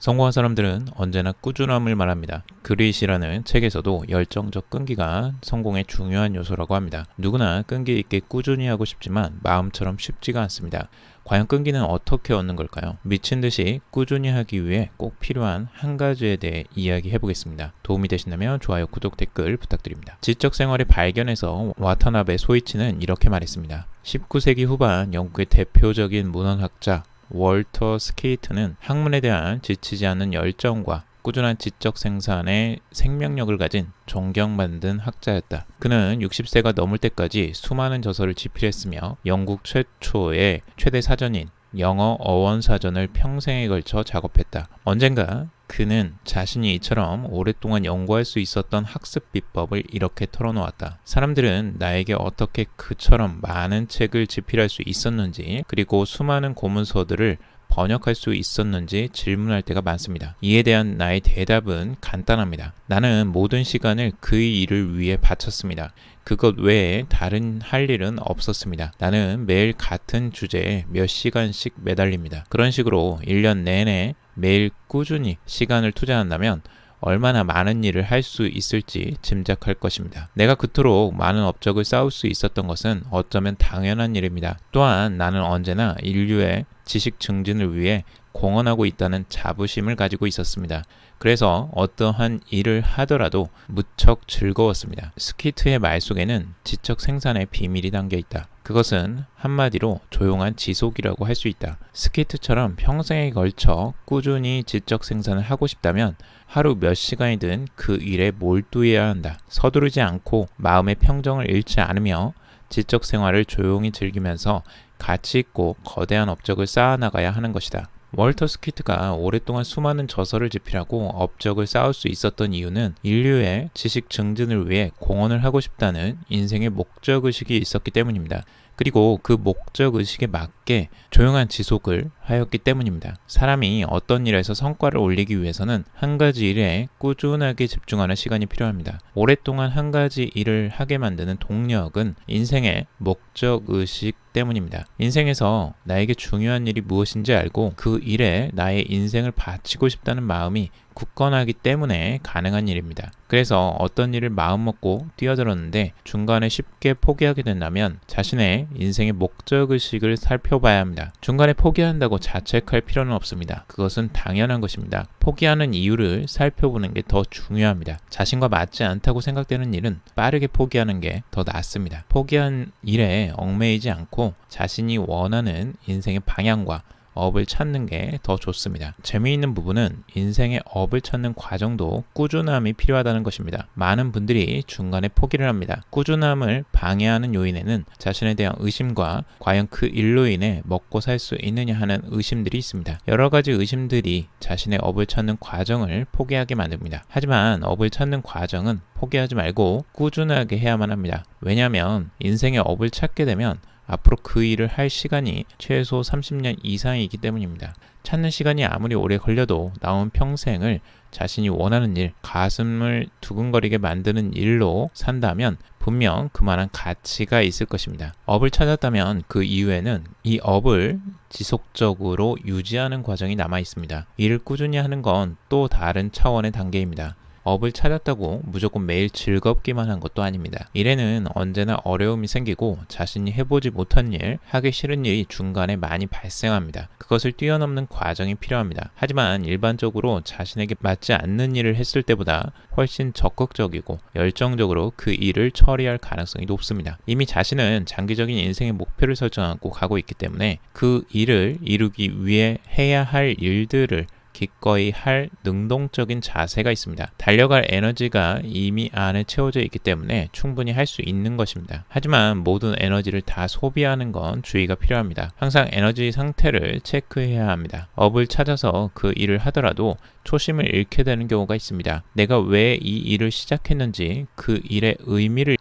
성공한 사람들은 언제나 꾸준함을 말합니다. 그릿이라는 책에서도 열정적 끈기가 성공의 중요한 요소라고 합니다. 누구나 끈기 있게 꾸준히 하고 싶지만 마음처럼 쉽지가 않습니다. 과연 끈기는 어떻게 얻는 걸까요? 미친 듯이 꾸준히 하기 위해 꼭 필요한 한 가지에 대해 이야기해 보겠습니다. 도움이 되신다면 좋아요, 구독, 댓글 부탁드립니다. 지적 생활의 발견에서 와타나베 소이치는 이렇게 말했습니다. 19세기 후반 영국의 대표적인 문헌학자 월터 스케이트는 학문에 대한 지치지 않는 열정과 꾸준한 지적 생산에 생명력을 가진 존경받는 학자였다. 그는 60세가 넘을 때까지 수많은 저서를 집필했으며 영국 최초의 최대 사전인 영어 어원 사전을 평생에 걸쳐 작업했다. 언젠가 그는 자신이 이처럼 오랫동안 연구할 수 있었던 학습 비법을 이렇게 털어놓았다. 사람들은 나에게 어떻게 그처럼 많은 책을 집필할 수 있었는지, 그리고 수많은 고문서들을 번역할 수 있었는지 질문할 때가 많습니다. 이에 대한 나의 대답은 간단합니다. 나는 모든 시간을 그의 일을 위해 바쳤습니다. 그것 외에 다른 할 일은 없었습니다. 나는 매일 같은 주제에 몇 시간씩 매달립니다. 그런 식으로 1년 내내 매일 꾸준히 시간을 투자한다면 얼마나 많은 일을 할 수 있을지 짐작할 것입니다. 내가 그토록 많은 업적을 쌓을 수 있었던 것은 어쩌면 당연한 일입니다. 또한 나는 언제나 인류의 지식 증진을 위해 공헌하고 있다는 자부심을 가지고 있었습니다. 그래서 어떠한 일을 하더라도 무척 즐거웠습니다. 스키트의 말 속에는 지적 생산의 비밀이 담겨 있다. 그것은 한마디로 조용한 지속이라고 할 수 있다. 스키트처럼 평생에 걸쳐 꾸준히 지적 생산을 하고 싶다면 하루 몇 시간이든 그 일에 몰두해야 한다. 서두르지 않고 마음의 평정을 잃지 않으며 지적 생활을 조용히 즐기면서 가치 있고 거대한 업적을 쌓아나가야 하는 것이다. 월터 스키트가 오랫동안 수많은 저서를 집필하고 업적을 쌓을 수 있었던 이유는 인류의 지식 증진을 위해 공헌을 하고 싶다는 인생의 목적의식이 있었기 때문입니다. 그리고 그 목적의식에 맞게 조용한 지속을 하였기 때문입니다. 사람이 어떤 일에서 성과를 올리기 위해서는 한 가지 일에 꾸준하게 집중하는 시간이 필요합니다. 오랫동안 한 가지 일을 하게 만드는 동력은 인생의 목적의식 때문입니다. 인생에서 나에게 중요한 일이 무엇인지 알고 그 일에 나의 인생을 바치고 싶다는 마음이 굳건하기 때문에 가능한 일입니다. 그래서 어떤 일을 마음먹고 뛰어들었는데 중간에 쉽게 포기하게 된다면 자신의 인생의 목적의식을 살펴봐야 합니다. 중간에 포기한다고 자책할 필요는 없습니다. 그것은 당연한 것입니다. 포기하는 이유를 살펴보는 게 더 중요합니다. 자신과 맞지 않다고 생각되는 일은 빠르게 포기하는 게 더 낫습니다. 포기한 일에 얽매이지 않고 자신이 원하는 인생의 방향과 업을 찾는 게 더 좋습니다. 재미있는 부분은 인생의 업을 찾는 과정도 꾸준함이 필요하다는 것입니다. 많은 분들이 중간에 포기를 합니다. 꾸준함을 방해하는 요인에는 자신에 대한 의심과 과연 그 일로 인해 먹고 살 수 있느냐 하는 의심들이 있습니다. 여러 가지 의심들이 자신의 업을 찾는 과정을 포기하게 만듭니다. 하지만 업을 찾는 과정은 포기하지 말고 꾸준하게 해야만 합니다. 왜냐하면 인생의 업을 찾게 되면 앞으로 그 일을 할 시간이 최소 30년 이상이기 때문입니다. 찾는 시간이 아무리 오래 걸려도 남은 평생을 자신이 원하는 일, 가슴을 두근거리게 만드는 일로 산다면 분명 그만한 가치가 있을 것입니다. 업을 찾았다면 그 이후에는 이 업을 지속적으로 유지하는 과정이 남아 있습니다. 일을 꾸준히 하는 건 또 다른 차원의 단계입니다. 업을 찾았다고 무조건 매일 즐겁기만 한 것도 아닙니다. 일에는 언제나 어려움이 생기고 자신이 해보지 못한 일, 하기 싫은 일이 중간에 많이 발생합니다. 그것을 뛰어넘는 과정이 필요합니다. 하지만 일반적으로 자신에게 맞지 않는 일을 했을 때보다 훨씬 적극적이고 열정적으로 그 일을 처리할 가능성이 높습니다. 이미 자신은 장기적인 인생의 목표를 설정하고 가고 있기 때문에 그 일을 이루기 위해 해야 할 일들을 기꺼이 할 능동적인 자세가 있습니다. 달려갈 에너지가 이미 안에 채워져 있기 때문에 충분히 할 수 있는 것입니다. 하지만 모든 에너지를 다 소비하는 건 주의가 필요합니다. 항상 에너지 상태를 체크해야 합니다. 업을 찾아서 그 일을 하더라도 초심을 잃게 되는 경우가 있습니다. 내가 왜 이 일을 시작했는지 그 일의 의미를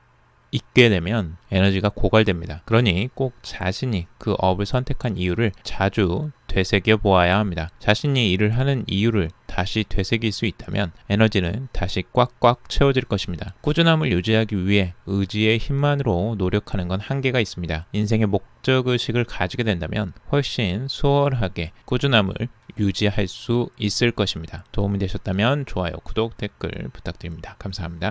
잊게 되면 에너지가 고갈됩니다. 그러니 꼭 자신이 그 업을 선택한 이유를 자주 되새겨 보아야 합니다. 자신이 일을 하는 이유를 다시 되새길 수 있다면 에너지는 다시 꽉꽉 채워질 것입니다. 꾸준함을 유지하기 위해 의지의 힘만으로 노력하는 건 한계가 있습니다. 인생의 목적의식을 가지게 된다면 훨씬 수월하게 꾸준함을 유지할 수 있을 것입니다. 도움이 되셨다면 좋아요, 구독, 댓글 부탁드립니다. 감사합니다.